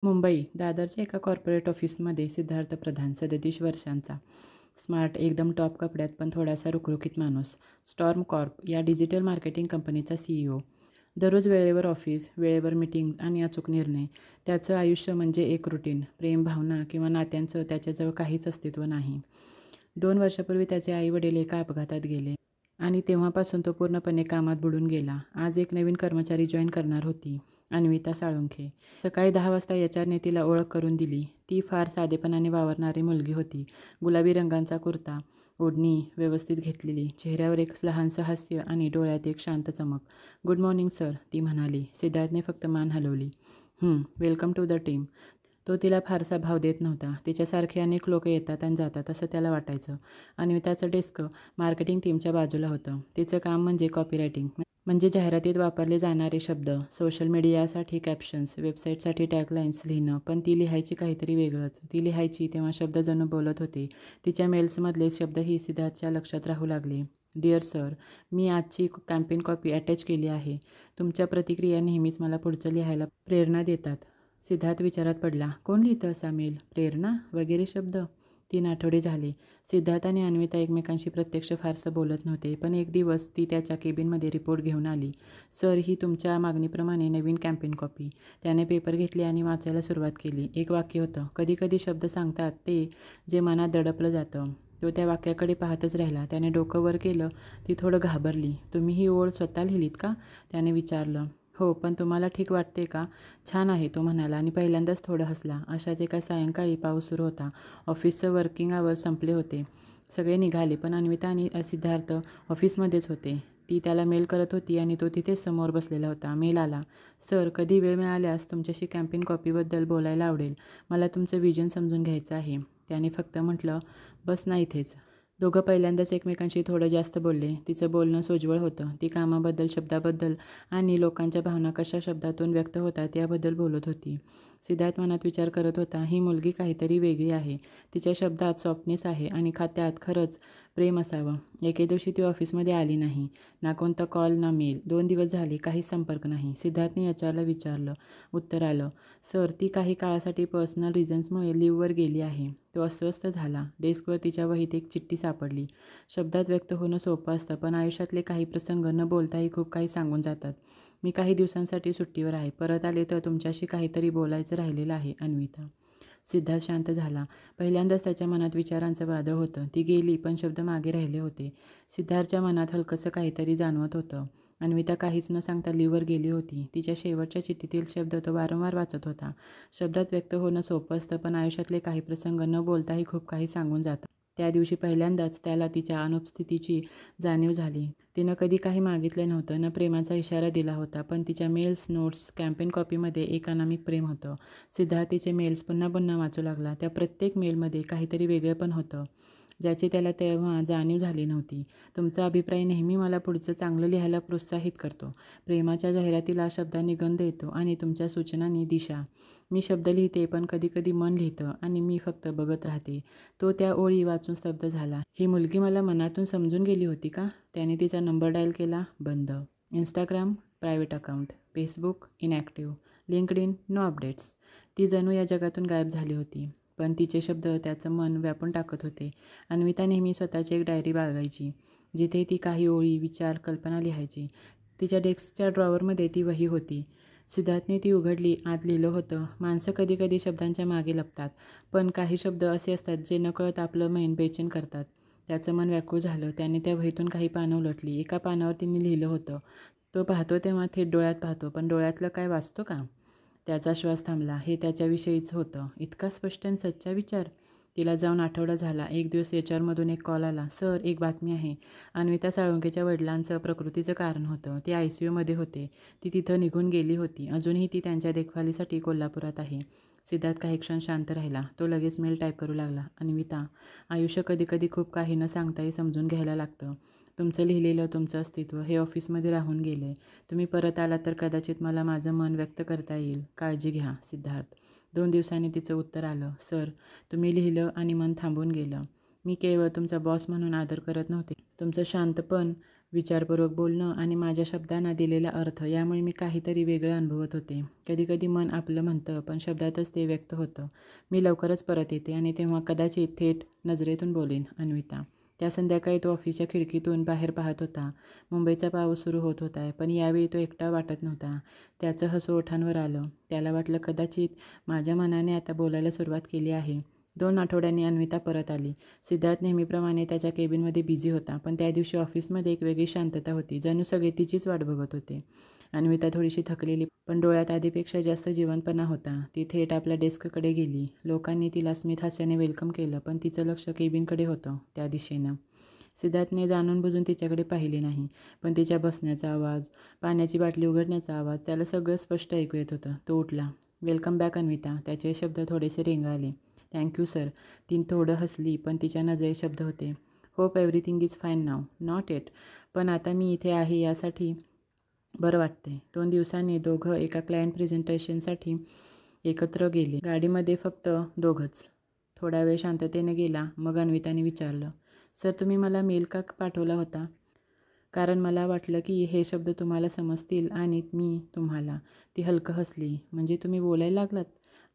मुंबई दादरच्या एका कॉर्पोरेट ऑफिसमध्ये सिद्धार्थ प्रधान 37 वर्षांचा, स्मार्ट एकदम टॉप कपड्यात पण थोडासा रुखरुखीत माणूस, स्टॉर्म कॉर्प या डिजिटल मार्केटिंग कंपनीचा CEO. दररोज वेळेवर ऑफिस, वेळेवर मीटिंग्ज आणि अचूक निर्णय. त्याचं आयुष्य म्हणजे एक रुटीन. प्रेम, भावना किंवा नात्यांचं त्याच्याजवळ काहीच अस्तित्व नाही. 2 वर्षापूर्वी त्याचे आई-वडील एका अपघातात गेले आणि तेव्हापासून तो पूर्णपणे कामात बुडून गेला. आज एक नवीन कर्मचारी जॉइन करणार होती, अन्विता साळुंखे. सकाळी 10 वाजता एचआरने तिला ओळख करून दिली. ती फार साधेपणाने वावरणारी मुलगी होती. गुलाबी रंगाचा कुर्ता, ओढणी व्यवस्थित घेतलेली, चेहऱ्यावर एक लहानसं हास्य आणि डोळ्यात एक शांत चमक. "गुड मॉर्निंग सर," ती म्हणाली. सिद्धार्थने फक्त मान हलवली. Welcome to the team." तो तिला फारसा भाव देत नव्हता. तिच्यासारखे अनेक लोक येतात आणि जातात असं त्याला वाटायचं. अन्विताचं डेस्क मार्केटिंग टीमच्या बाजूला होतं. तिचं काम म्हणजे कॉपीरायटिंग, म्हणजे जाहिरातीत वापरले जाणारे शब्द, सोशल मीडियासाठी कॅप्शन्स, वेबसाईटसाठी टॅगलाईन्स लिहिणं. पण ती लिहायची काहीतरी वेगळंच. ती लिहायची तेव्हा शब्द जणू बोलत होते. तिच्या मेल्समधले शब्दही सिद्धार्थच्या लक्षात राहू लागले. डिअर सर, मी आजची कॅम्पेन कॉपी अटॅच केली आहे. तुमच्या प्रतिक्रिया नेहमीच मला पुढचं लिहायला प्रेरणा देतात. सिद्धार्थ विचारात पडला. कोण लिहितं असा मेल? प्रेरणा वगैरे शब्द? 3 आठवडे झाले. सिद्धार्थ आणि अन्विता एकमेकांशी प्रत्यक्ष फारसं बोलत नव्हते. पण एक दिवस ती त्याच्या केबिनमध्ये रिपोर्ट घेऊन आली. सर, ही तुमच्या मागणीप्रमाणे नवीन कॅम्पेन कॉपी. त्याने पेपर घेतले आणि वाचायला सुरुवात केली. एक वाक्य होतं. कधी कधी शब्द सांगतात ते जे मनात दडपलं जातं. तो त्या वाक्याकडे पाहतच राहिला. त्याने डोकं वर केलं. ती थोडं घाबरली. तुम्ही ही ओळ स्वतः लिहिलीत का? त्याने विचारलं. हो, पण तुम्हाला ठीक वाटते का? छान आहे, तो म्हणाला आणि पहिल्यांदाच थोडं हसला. अशाच एका सायंकाळी पाऊस सुरू होता. ऑफिसचं वर्किंग आवर्स संपले होते. सगळे निघाले, पण अन्विता आणि सिद्धार्थ ऑफिसमध्येच होते. ती त्याला मेल करत होती आणि तो तिथेच समोर बसलेला होता. मेल आला. सर, कधी वेळ मिळाल्यास तुमच्याशी कॅम्पेन कॉपीबद्दल बोलायला आवडेल. मला तुमचं विजन समजून घ्यायचं आहे. त्याने फक्त म्हटलं, बस ना इथेच. दोघं पहिल्यांदाच एकमेकांशी थोडं जास्त बोलले. तिचं बोलणं सोज्वळ होतं. ती कामाबद्दल, शब्दाबद्दल आणि लोकांच्या भावना कशा शब्दातून व्यक्त होतात याबद्दल बोलत होती. सिद्धार्थ मनात विचार करत होता, ही मुलगी काहीतरी वेगळी आहे. तिच्या शब्दात सॉफ्टनेस आहे आणि त्यात खरंच प्रेम असावं. एके दिवशी ती ऑफिसमध्ये आली नाही. ना कोणता कॉल ना मेल. 2 दिवस झाले, काहीच संपर्क नाही. सिद्धार्थने एचआरला विचारलं. उत्तर आलं, सर, ती काही काळासाठी पर्सनल रिझन्समुळे लिव्हवर गेली आहे. तो अस्वस्थ झाला. डेस्कवर तिच्या वहीत एक चिठ्ठी सापडली. शब्दात व्यक्त होणं सोपं असतं, पण आयुष्यातले काही प्रसंग न बोलताही खूप काही सांगून जातात. मी काही दिवसांसाठी सुट्टीवर आहे. परत आले तर तुमच्याशी काहीतरी बोलायचं राहिलेलं आहे, अन्विता. सिद्धार्थ शांत झाला. पहिल्यांदाच त्याच्या मनात विचारांचं वादळ होतं. ती गेली, पण शब्द मागे राहिले होते. सिद्धार्थच्या मनात हलकंसं काहीतरी जाणवत होतं. अन्विता काहीच न सांगता लिव्हवर गेली होती. तिच्या शेवटच्या चिठ्ठीतील शब्द तो वारंवार वाचत होता. शब्दात व्यक्त होणं सोपं असतं, पण आयुष्यातले काही प्रसंग न बोलताही खूप काही सांगून जातात. त्या दिवशी पहिल्यांदाच त्याला तिच्या अनुपस्थितीची जाणीव झाली. तिनं कधी काही मागितलं नव्हतं, न प्रेमाचा इशारा दिला होता, पण तिच्या मेल्स, नोट्स, कॅम्पेन कॉपीमध्ये एक अनामिक प्रेम होतं. सिद्धार्थ तिचे मेल्स पुन्हा पुन्हा वाचू लागला. त्या प्रत्येक मेलमध्ये काहीतरी वेगळेपण होतं, ज्याची त्याला तेव्हा जाणीव झाली नव्हती. तुमचा अभिप्राय नेहमी मला पुढचं चांगलं लिहायला प्रोत्साहित करतो. प्रेमाच्या जाहिरातीला शब्दांनी गंध येतो आणि तुमच्या सूचनांनी दिशा. मी शब्द लिहिते, पण कधीकधी मन लिहितं आणि मी फक्त बघत राहते. तो त्या ओळी वाचून स्तब्ध झाला. ही मुलगी मला मनातून समजून गेली होती का? त्याने तिचा नंबर डायल केला. बंद. Instagram private account, Facebook inactive, LinkedIn no updates. ती जणू या जगातून गायब झाली होती. पण तिचे शब्द त्याचं मन व्यापून टाकत होते. अन्विता नेहमी स्वतःची एक डायरी बाळगायची, जिथे ती काही ओळी, विचार, कल्पना लिहायची. तिच्या डेस्कच्या ड्रॉवरमध्ये ती वही होती. सिद्धार्थने ती उघडली. आत लिहिलं होतं, माणसं कधी कधी शब्दांच्या मागे लपतात, पण काही शब्द असे असतात जे नकळत आपलं मन बेचैन करतात. त्याचं मन व्याकुळ झालं. त्याने त्या वहीतून काही पानं उलटली. एका पानावर तिने लिहिलं होतं, तो पाहतो तेव्हा थेट डोळ्यात पाहतो, पण डोळ्यातलं काय वाचतो का? त्याचा श्वास थांबला. हे त्याच्याविषयीच होतं. इतका स्पष्ट आणि सच्चा विचार. तिला जाऊन आठवडा झाला. एक दिवस एचआरमधून एक कॉल आला. सर, एक बातमी आहे. अन्विता साळुंखेच्या वडिलांचं प्रकृतीचं कारण होतं. ते ICUमध्ये होते. ती तिथं निघून गेली होती. अजूनही ती त्यांच्या देखभालीसाठी कोल्हापुरात आहे. सिद्धार्थ काही क्षण शांत राहिला. तो लगेच मेल टाईप करू लागला. अन्विता, आयुष्य कधी कधी खूप काही न सांगताही समजून घ्यायला लागतं. तुमचं लिहिलेलं, तुमचं अस्तित्व हे ऑफिसमध्ये राहून गेले. तुम्ही परत आलात तर कदाचित मला माझं मन व्यक्त करता येईल. काळजी घ्या, सिद्धार्थ. 2 दिवसांनी तिचं उत्तर आलं. सर, तुम्ही लिहिलं आणि मन थांबून गेलं. मी केवळ तुमचा बॉस म्हणून आदर करत नव्हते. तुमचं शांतपण विचारपूर्वक बोलणं आणि माझ्या शब्दांना दिलेला अर्थ यामुळे मी काहीतरी वेगळं अनुभवत होते. कधीकधी मन आपलं म्हणतं, पण शब्दातच ते व्यक्त होतं. मी लवकरच परत येते आणि तेव्हा कदाचित थेट नजरेतून बोलेन. अन्विता. त्या संध्याकाळी तो ऑफिसच्या खिडकीतून बाहेर पाहत होता. मुंबईचा पाऊस सुरू होत होता, पण यावेळी तो एकटा वाटत नव्हता. त्याचं हसू ओठांवर आलं. त्याला वाटलं कदाचित माझ्या मनाने आता बोलायला सुरुवात केली आहे. 2 आठवड्यांनी अन्विता परत आली. सिद्धार्थ नेहमीप्रमाणे त्याच्या केबिनमध्ये बिझी होता, पण त्या दिवशी ऑफिसमध्ये एक वेगळी शांतता होती. जणू सगळे तिचीच वाट बघत होते. अन्विता थोडीशी थकलेली, पण डोळ्यात आधीपेक्षा जास्त जिवंतपणा होता. ती थेट आपल्या डेस्ककडे गेली. लोकांनी तिला स्मित हास्याने वेलकम केलं, पण तिचं लक्ष केबिनकडे होतं, त्या दिशेनं. सिद्धार्थने जाणून बुजून तिच्याकडे पाहिले नाही, पण तिच्या बसण्याचा आवाज, पाण्याची बाटली उघडण्याचा आवाज, त्याला सगळं स्पष्ट ऐकू येत होतं. तो उठला. Welcome back Anvita. त्याचे शब्द थोडेसे रेंगाळले. Thank you sir. ती थोडं हसली, पण तिच्या नजरेत शब्द होते. Hope everything is fine now. Not eight. पण आता मी इथे आहे यासाठी बरं वाटते. 2 दिवसांनी दोघं एका क्लायंट प्रेझेंटेशनसाठी एकत्र गेले. गाडीमध्ये फक्त दोघंच. थोडा वेळ शांततेने गेला. मग अन्विताने विचारलं, सर तुम्ही मला मेल का पाठवला होता? कारण मला वाटलं की हे शब्द तुम्हाला समजतील आणि मी तुम्हाला. ती हलकं हसली. म्हणजे तुम्ही बोलायला लागलात?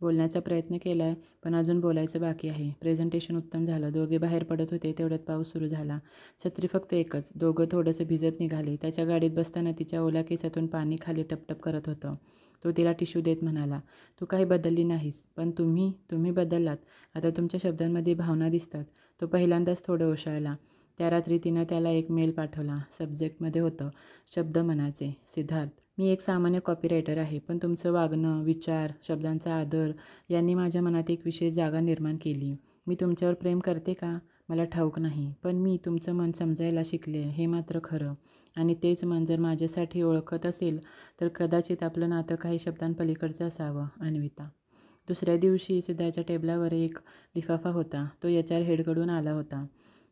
बोलण्याचा प्रयत्न केला आहे, पण अजून बोलायचं बाकी आहे. प्रेझेंटेशन उत्तम झालं. दोघे बाहेर पडत होते तेवढ्यात पाऊस सुरू झाला. छत्री फक्त एकच. दोघं थोडंसं भिजत निघाले. त्याच्या गाडीत बसताना तिच्या ओल्या केसातून पाणी खाली टपटप करत होतं. तो तिला टिश्यू देत म्हणाला, तू काही बदलली नाहीस, पण तुम्ही बदललात. आता तुमच्या शब्दांमध्ये भावना दिसतात. तो पहिल्यांदाच थोडं ओशाळला. त्या रात्री तिनं त्याला एक मेल पाठवला. सब्जेक्टमध्ये होतं, शब्द मनाचे. सिद्धार्थ, मी एक सामान्य कॉपीरायटर आहे, पण तुमचं वागणं, विचार, शब्दांचा आदर यांनी माझ्या मनात एक विशेष जागा निर्माण केली. मी तुमच्यावर प्रेम करते का? मला ठाऊक नाही, पण मी तुमचं मन समजायला शिकले हे मात्र खरं. आणि तेच मन जर माझ्यासाठी ओळखत असेल, तर कदाचित आपलं नातं काही शब्दांपलीकडचं असावं. अन्विता. दुसऱ्या दिवशी सिद्धार्थच्या टेबलावर एक लिफाफा होता. तो HR हेडकडून आला होता.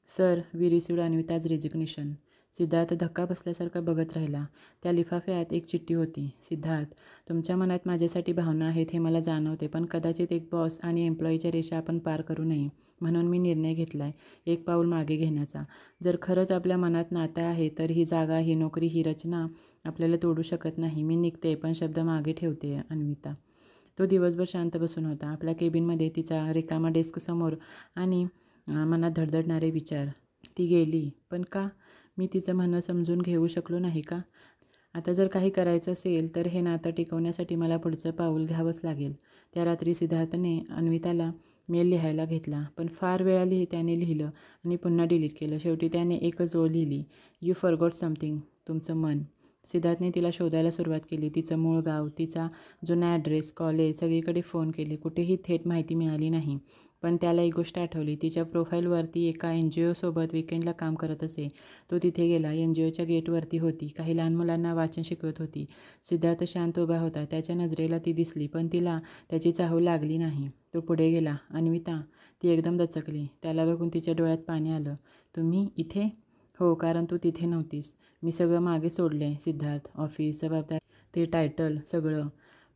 Sir, we received Anvita's resignation. Siddharth धक्का बसल्यासारखा बघत राहिला. त्या लिफाफ्यात एक चिठ्ठी होती. सिद्धार्थ, तुमच्या मनात माझ्यासाठी भावना आहेत हे मला जाणवते, पण कदाचित एक बॉस आणि एम्प्लॉईच्या रेषा आपण पार करू नये. म्हणून मी निर्णय घेतला आहे, एक पाऊल मागे घेण्याचा. जर खरंच आपल्या मनात नातं आहे, तर ही जागा, ही नोकरी, ही रचना आपल्याला तोडू शकत नाही. मी निघते, पण शब्द मागे ठेवते. अन्विता. तो दिवसभर शांत बसून होता. आपल्या केबिनमध्ये तिचा रिकामा डेस्कसमोर आणि मनात धडधडणारे विचार. ती गेली, पण का? मी तिचं म्हणणं समजून घेऊ शकलो नाही का? आता जर काही करायचं असेल, तर हे नातं टिकवण्यासाठी मला पुढचं पाऊल घ्यावंच लागेल. त्या रात्री सिद्धार्थने अन्विताला मेल लिहायला घेतला, पण फार वेळा त्याने लिहिलं आणि पुन्हा डिलीट केलं. शेवटी त्याने एकच ओळ लिहिली, यू फॉरगॉट समथिंग. तुमचं मन. सिद्धार्थने तिला शोधायला सुरुवात केली. तिचं मूळ गाव, तिचा जुना ॲड्रेस, कॉलेज, सगळीकडे फोन केले. कुठेही थेट माहिती मिळाली नाही. पण त्याला एक गोष्ट आठवली. तिच्या प्रोफाईलवरती एका NGO सोबत विकेंडला काम करत असे. तो तिथे गेला. NGOच्या गेटवरती होती. काही लहान मुलांना वाचन शिकवत होती. सिद्धार्थ शांत उभा होता. त्याच्या नजरेला ती दिसली, पण तिला त्याची चाहूल लागली नाही. तो पुढे गेला. अन्विता. ती एकदम दचकली. त्याला बघून तिच्या डोळ्यात पाणी आलं. तुम्ही इथे? हो, कारण तू तिथे नव्हतीस. मी सगळं मागे सोडले. सिद्धार्थ, ऑफिस, जबाबदारी, ते टायटल, सगळं.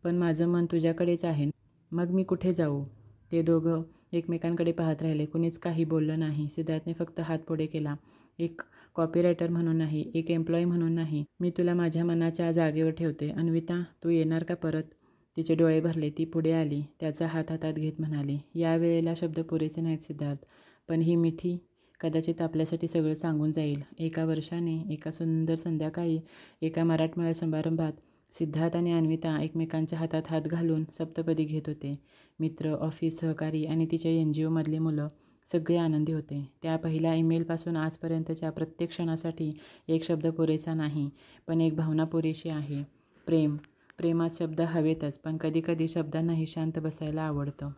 पण माझं मन तुझ्याकडेच आहे. मग मी कुठे जाऊ? ते दोघं एकमेकांकडे पाहत राहिले. कुणीच काही बोललं नाही. सिद्धार्थने फक्त हात पुढे केला. एक कॉपीरायटर म्हणून नाही, एक एम्प्लॉई म्हणून नाही, मी तुला माझ्या मनाच्या जागेवर ठेवते. अन्विता, तू येणार का परत? तिचे डोळे भरले. ती पुढे आली. त्याचा हात हातात घेत म्हणाली, या वेळेला शब्द पुरेसे नाहीत सिद्धार्थ, पण ही मिठी कदाचित आपल्यासाठी सगळं सांगून जाईल. एका वर्षाने, एका सुंदर संध्याकाळी, एका मराठमोळ्या समारंभात सिद्धार्थ आणि अन्विता एकमेकांच्या हातात हात घालून सप्तपदी घेत होते. मित्र, ऑफिस सहकारी आणि तिच्या NGOमधली मुलं सगळे आनंदी होते. त्या पहिल्या ईमेलपासून आजपर्यंतच्या प्रत्येक क्षणासाठी एक शब्द पुरेसा नाही, पण एक भावना पुरेशी आहे. प्रेम. प्रेमात शब्द हवेतच, पण कधीकधी शब्दांनाही शांत बसायला आवडतं.